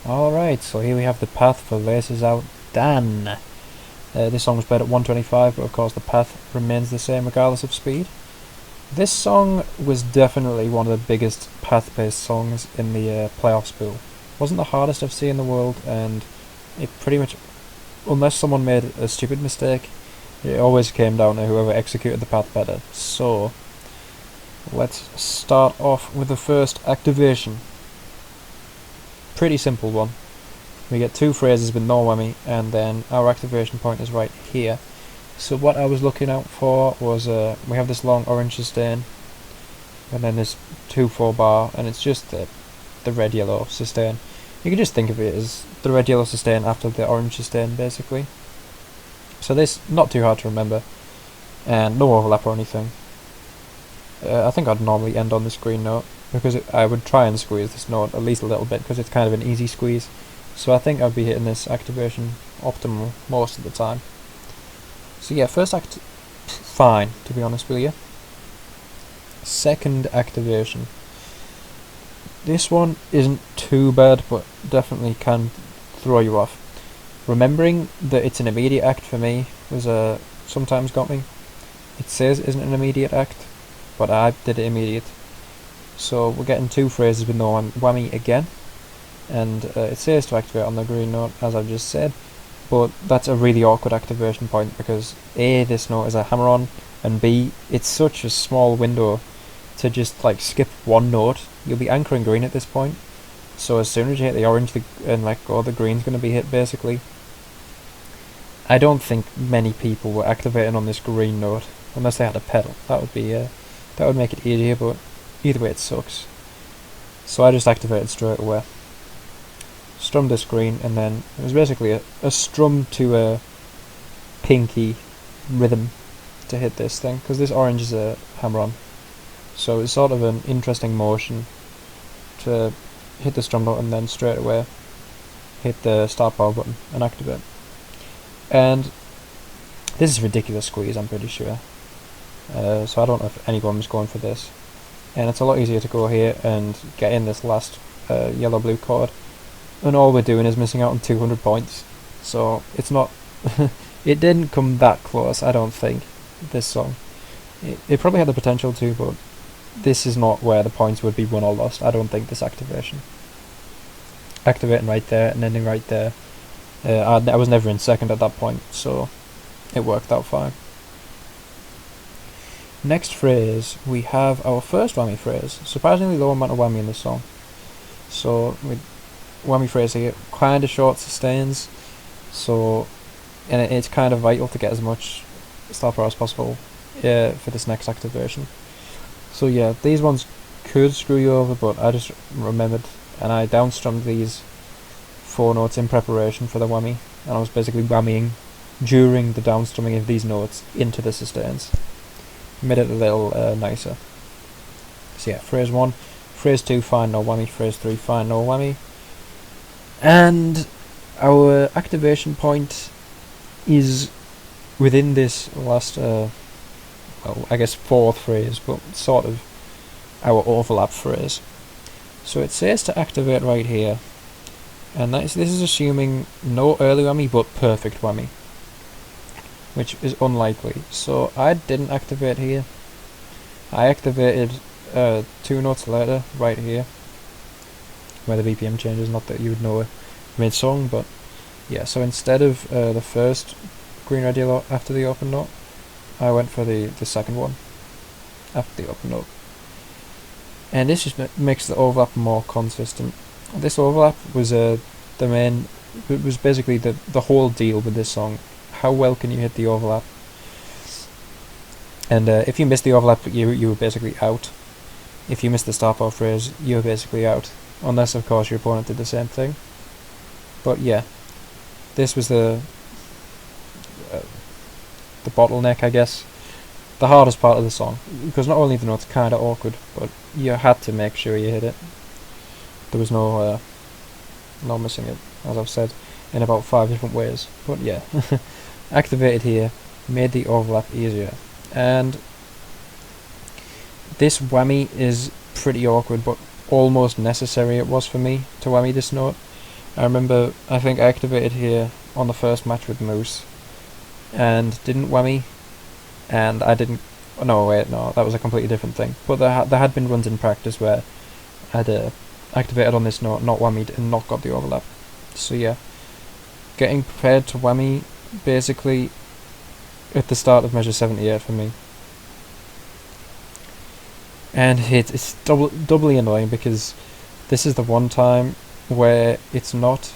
Alright, so here we have the path for Laces Out Dan. This song was played at 125, but of course the path remains the same regardless of speed. This song was definitely one of the biggest path-based songs in the playoffs pool. Wasn't the hardest I've seen in the world, and it pretty much, unless someone made a stupid mistake, it always came down to whoever executed the path better. So, let's start off with the first activation. Pretty simple one. We get two phrases with no whammy, and then our activation point is right here. So what I was looking out for was, we have this long orange sustain, and then this 2-4 bar, and it's just the red-yellow sustain. You can just think of it as the red-yellow sustain after the orange sustain, basically. So this, not too hard to remember, and no overlap or anything. I think I'd normally end on this green note, because I would try and squeeze this note at least a little bit, because it's kind of an easy squeeze. So I think I'd be hitting this activation optimal most of the time. So yeah, first act, fine, to be honest with you. Second activation. This one isn't too bad, but definitely can throw you off. Remembering that it's an immediate act for me was sometimes got me. It says it isn't an immediate act, but I did it immediate. So we're getting two phrases with no whammy again, and it says to activate on the green note, as I've just said, but that's a really awkward activation point because A, this note is a hammer-on, and B, it's such a small window to just like skip one note. You'll be anchoring green at this point, so as soon as you hit the orange and let go, the green's going to be hit basically. I don't think many people were activating on this green note unless they had a pedal. That would make it easier, but either way it sucks. So I just activated straight away. Strummed this green, and then it was basically a strum to a pinky rhythm to hit this thing, because this orange is a hammer-on. So it's sort of an interesting motion to hit the strum note and then straight away hit the start power button and activate. And this is a ridiculous squeeze, I'm pretty sure. So I don't know if anyone was going for this. And it's a lot easier to go here and get in this last yellow-blue chord. And all we're doing is missing out on 200 points. So it's not... it didn't come that close, I don't think, this song. It probably had the potential to, but this is not where the points would be won or lost, I don't think, this activation. Activating right there and ending right there. I was never in second at that point, so it worked out fine. Next phrase, we have our first whammy phrase. Surprisingly low amount of whammy in this song. So, with whammy phrase here, kind of short sustains, so and it's kind of vital to get as much star power as possible for this next activation. So yeah, these ones could screw you over, but I just remembered, and I downstrummed these 4 notes in preparation for the whammy, and I was basically whammying during the downstrumming of these notes into the sustains. Made it a little nicer. So yeah, phrase 1, phrase 2, fine, no whammy, phrase 3, fine, no whammy. And our activation point is within this last, well, I guess 4th phrase, but sort of our overlap phrase. So it says to activate right here, and this is assuming no early whammy but perfect whammy, which is unlikely. So I didn't activate here. I activated 2 notes later, right here, where the BPM changes, not that you would know mid-song, but yeah, so instead of the first green, red, yellow after the open note, I went for the second one after the open note. And this just makes the overlap more consistent. This overlap was it was basically the whole deal with this song. How well can you hit the overlap? And if you miss the overlap, you were basically out. If you miss the star power phrase, you were basically out. Unless, of course, your opponent did the same thing. But yeah, this was the bottleneck, I guess. The hardest part of the song. Because not only the notes kind of awkward, but you had to make sure you hit it. There was no missing it, as I've said, in about 5 different ways. But yeah, activated here, made the overlap easier. And this whammy is pretty awkward, but almost necessary it was for me to whammy this note. I remember, I think I activated here on the first match with Moose, and didn't whammy, and I didn't. No, wait, no, that was a completely different thing. But there had been runs in practice where I'd activated on this note, not whammied, and not got the overlap. So yeah, getting prepared to whammy basically at the start of measure 78 for me. And it's doubly annoying because this is the one time where it's not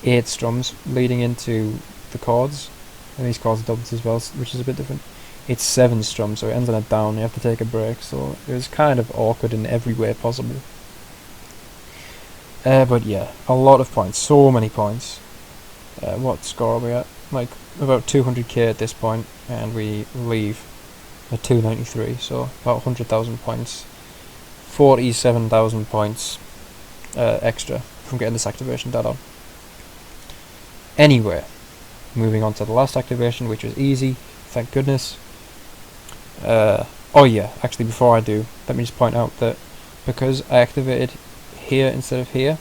8 strums leading into the chords, and these chords are doubled as well, which is a bit different. It's 7 strums, so it ends on a down, you have to take a break, so it was kind of awkward in every way possible. But yeah, a lot of points, so many points. What score are we at? Like about 200k at this point, and we leave at 293, so about 100,000 points. 47,000 points extra from getting this activation dead on. Anyway, moving on to the last activation, which was easy, thank goodness. Oh yeah, actually before I do, let me just point out that because I activated here instead of here,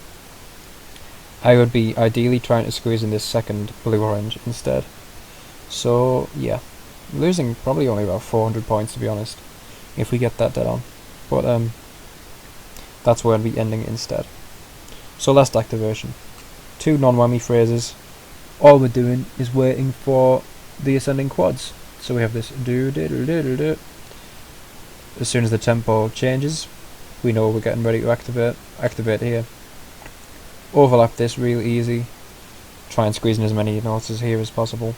I would be ideally trying to squeeze in this second blue-orange instead. So yeah, losing probably only about 400 points to be honest, if we get that dead on. But that's where I'd be ending instead. So last activation, 2 non-whammy phrases. All we're doing is waiting for the ascending quads. So we have this do do do do do do. As soon as the tempo changes, we know we're getting ready to activate here. Overlap this real easy. Try and squeeze in as many notes as here as possible.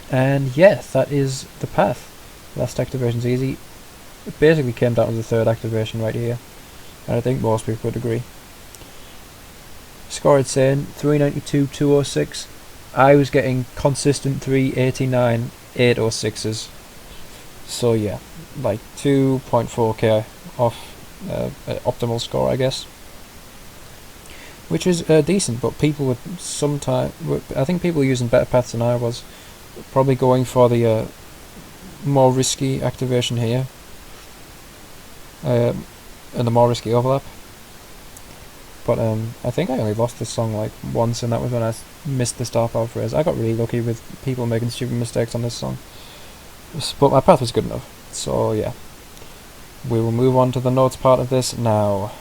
And yeah, that is the path. Last activation's easy. It basically came down to the third activation right here, and I think most people would agree. Score it's saying 392, 206. I was getting consistent 389, 806s. So yeah, like 2.4k off optimal score, I guess. Which is decent, but people would I think people using better paths than I was, probably going for the more risky activation here, and the more risky overlap. But I think I only lost this song like once, and that was when I missed the star power phrase. I got really lucky with people making stupid mistakes on this song, but my path was good enough. So yeah, we will move on to the notes part of this now.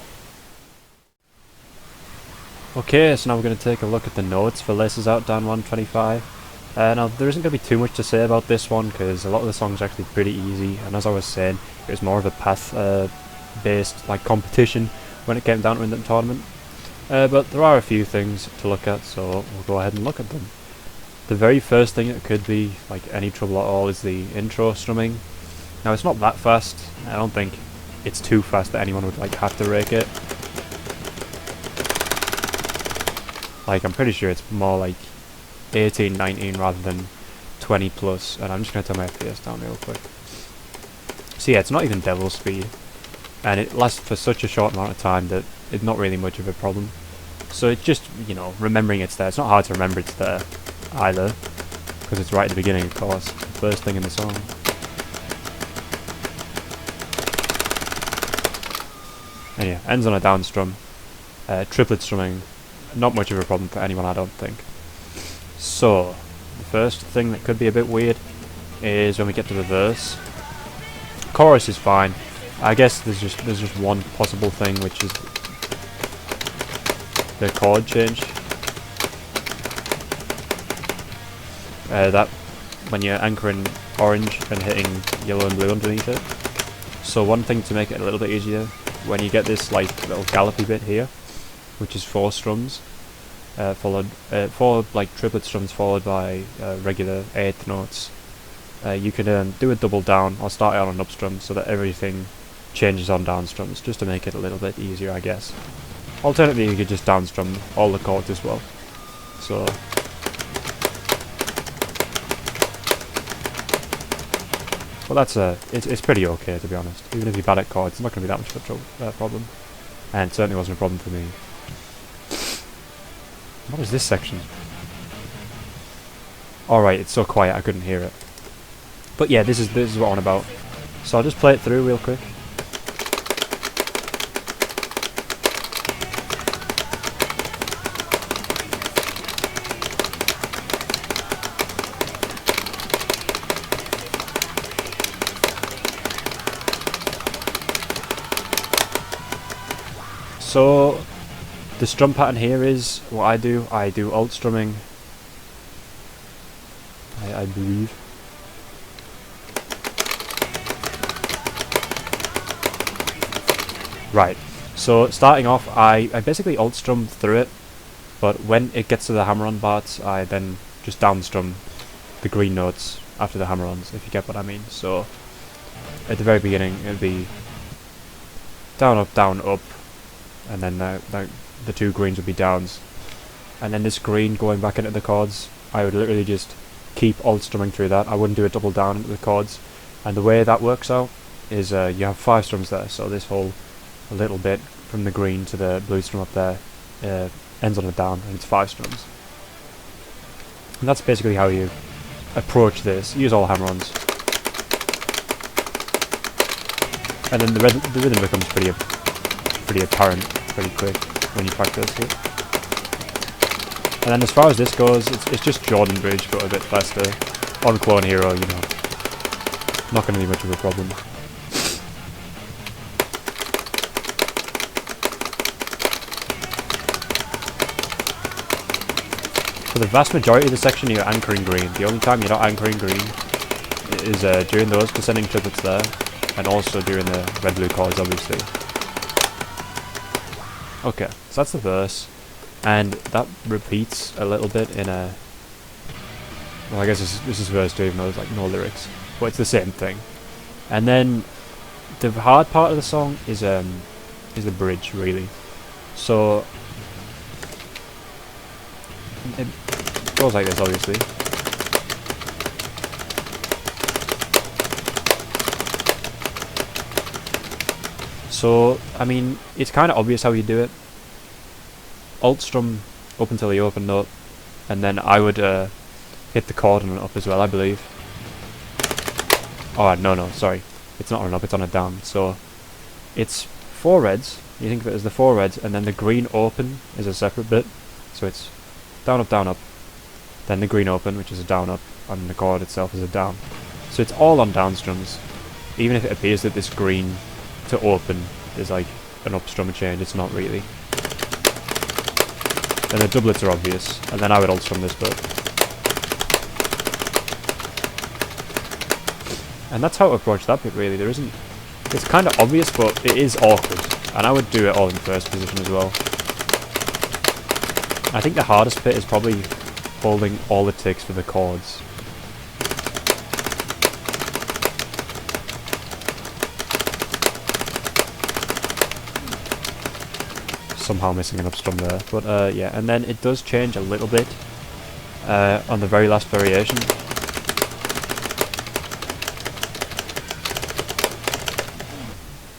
Okay, so now we're going to take a look at the notes for Laces Out Down 125. Now there isn't going to be too much to say about this one because a lot of the songs are actually pretty easy, and as I was saying, it was more of a path based like competition when it came down to in the tournament. But there are a few things to look at, so we'll go ahead and look at them. The very first thing that could be like any trouble at all is the intro strumming. Now it's not that fast. I don't think it's too fast that anyone would like have to rake it. Like I'm pretty sure it's more like 18, 19 rather than 20 plus, and I'm just going to turn my FPS down real quick. So yeah, it's not even devil speed, and it lasts for such a short amount of time that it's not really much of a problem. So it's just, you know, remembering it's there. It's not hard to remember it's there either, because it's right at the beginning, of course, the first thing in the song. And yeah, ends on a down strum. Triplet strumming, not much of a problem for anyone, I don't think. So, the first thing that could be a bit weird is when we get to the verse. Chorus is fine. I guess there's just one possible thing, which is the chord change. That when you're anchoring orange and hitting yellow and blue underneath it. So one thing to make it a little bit easier, when you get this like little gallopy bit here, which is 4 strums, followed 4 like triplet strums followed by regular 8th notes. You can do a double down or start it on an up strum so that everything changes on down strums, just to make it a little bit easier, I guess. Alternatively, you could just down strum all the chords as well. So well, that's it's pretty okay, to be honest. Even if you're bad at chords, it's not going to be that much of a problem, and it certainly wasn't a problem for me. What is this section? Alright, it's so quiet I couldn't hear it. But yeah, this is what I'm on about. So I'll just play it through real quick. So the strum pattern here is what I do alt strumming, I believe. Right, so starting off, I basically alt strum through it, but when it gets to the hammer-on parts, I then just down strum the green notes after the hammer-ons, if you get what I mean. So at the very beginning, it'll be down, up, and then the two greens would be downs. And then this green going back into the chords, I would literally just keep alt strumming through that. I wouldn't do a double down into the chords. And the way that works out is you have 5 strums there, so this whole little bit from the green to the blue strum up there ends on a down, and it's 5 strums. And that's basically how you approach this. Use all hammer-ons. And then the rhythm becomes pretty apparent pretty quick when you practice it. And then as far as this goes, it's just Jordan Bridge but a bit faster. On Clone Hero, you know, not going to be much of a problem. For the vast majority of the section, you're anchoring green. The only time you're not anchoring green is during those descending triplets there, and also during the red-blue chords, obviously. Okay, so that's the verse, and that repeats a little bit in a... Well, I guess this is verse 2, even though there's like no lyrics, but it's the same thing. And then the hard part of the song is the bridge, really. So it goes like this, obviously. So, I mean, it's kind of obvious how you do it. Alt strum up until the open note, and then I would hit the chord on an up as well, I believe. Oh, no, sorry. It's not on an up, it's on a down. So, it's 4 reds. You think of it as the 4 reds, and then the green open is a separate bit. So it's down, up, then the green open, which is a down, up, and the chord itself is a down. So it's all on down strums. Even if it appears that this green to open is like an up strum change, it's not really. Then the doublets are obvious, and then I would alt strum this bit. And that's how to approach that bit, really. There isn't... It's kind of obvious, but it is awkward. And I would do it all in first position as well. I think the hardest bit is probably holding all it takes for the chords. Somehow missing an up strum there, but yeah, and then it does change a little bit on the very last variation.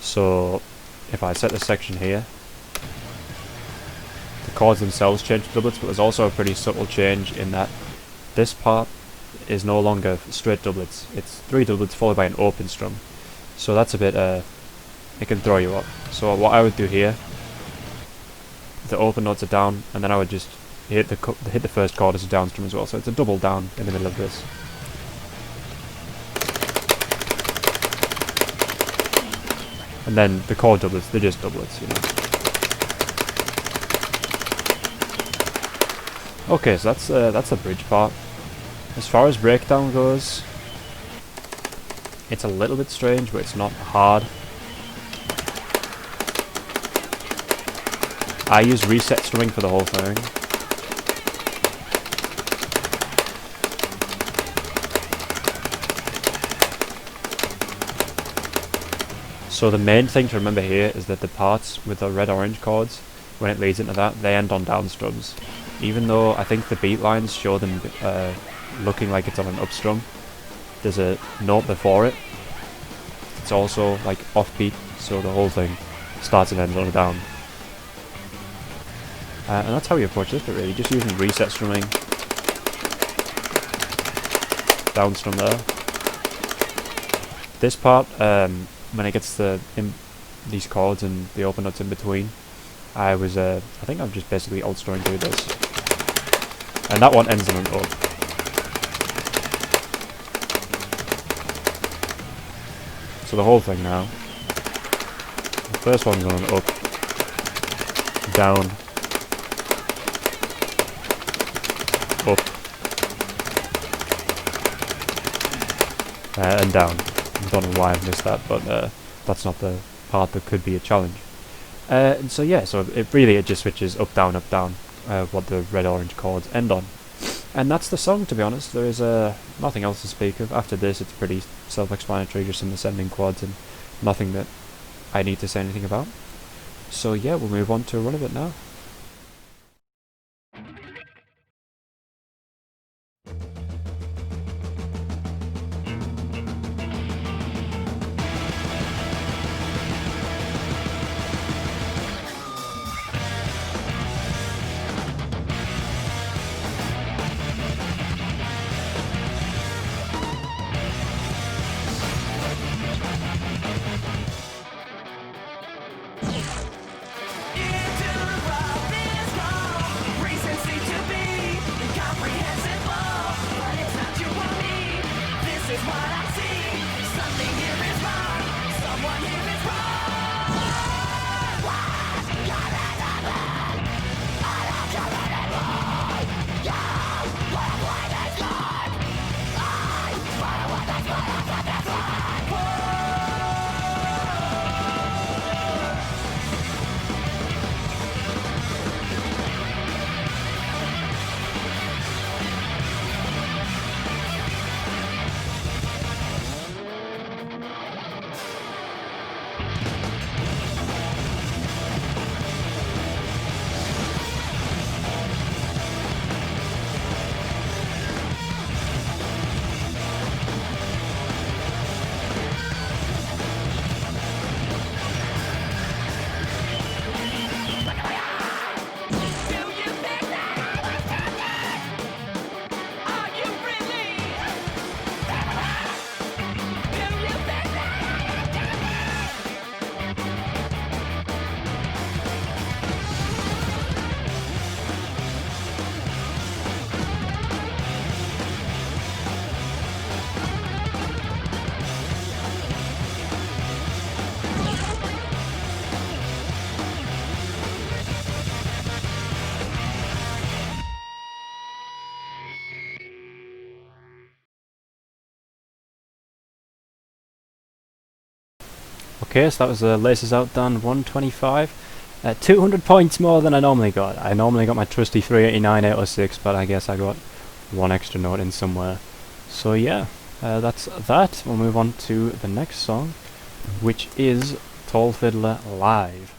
So if I set this section here, the chords themselves change to doublets, but there's also a pretty subtle change in that this part is no longer straight doublets. It's 3 doublets followed by an open strum. So that's a bit, it can throw you off. So what I would do here, the open notes are down, and then I would just hit the first chord as a down strum as well. So it's a double down in the middle of this. And then the chord doublets, they're just doublets, you know. Okay, so that's the bridge part. As far as breakdown goes, it's a little bit strange, but it's not hard. I use reset strumming for the whole thing. So the main thing to remember here is that the parts with the red-orange chords, when it leads into that, they end on down strums. Even though I think the beat lines show them looking like it's on an up strum, there's a note before it. It's also like offbeat, so the whole thing starts and ends on a down. And that's how you approach this bit, really, just using reset strumming. Down strum there. This part, when it gets these chords and the open notes in between, I think I'm just basically alt strumming through this. And that one ends on an up. So the whole thing now. The first one's on an up. down, up, and down. I don't know why I've missed that, but that's not the part that could be a challenge. So yeah, so it just switches up, down, what the red, orange chords end on. And that's the song, to be honest. There is nothing else to speak of. After this, it's pretty self-explanatory, just some ascending chords and nothing that I need to say anything about. So yeah, we'll move on to a run of it now. Okay, so that was the Laces Out Dan 125. 200 points more than I normally got. I normally got my trusty 389, 806, but I guess I got one extra note in somewhere. So yeah, that's that. We'll move on to the next song, which is Tall Fiddler Live.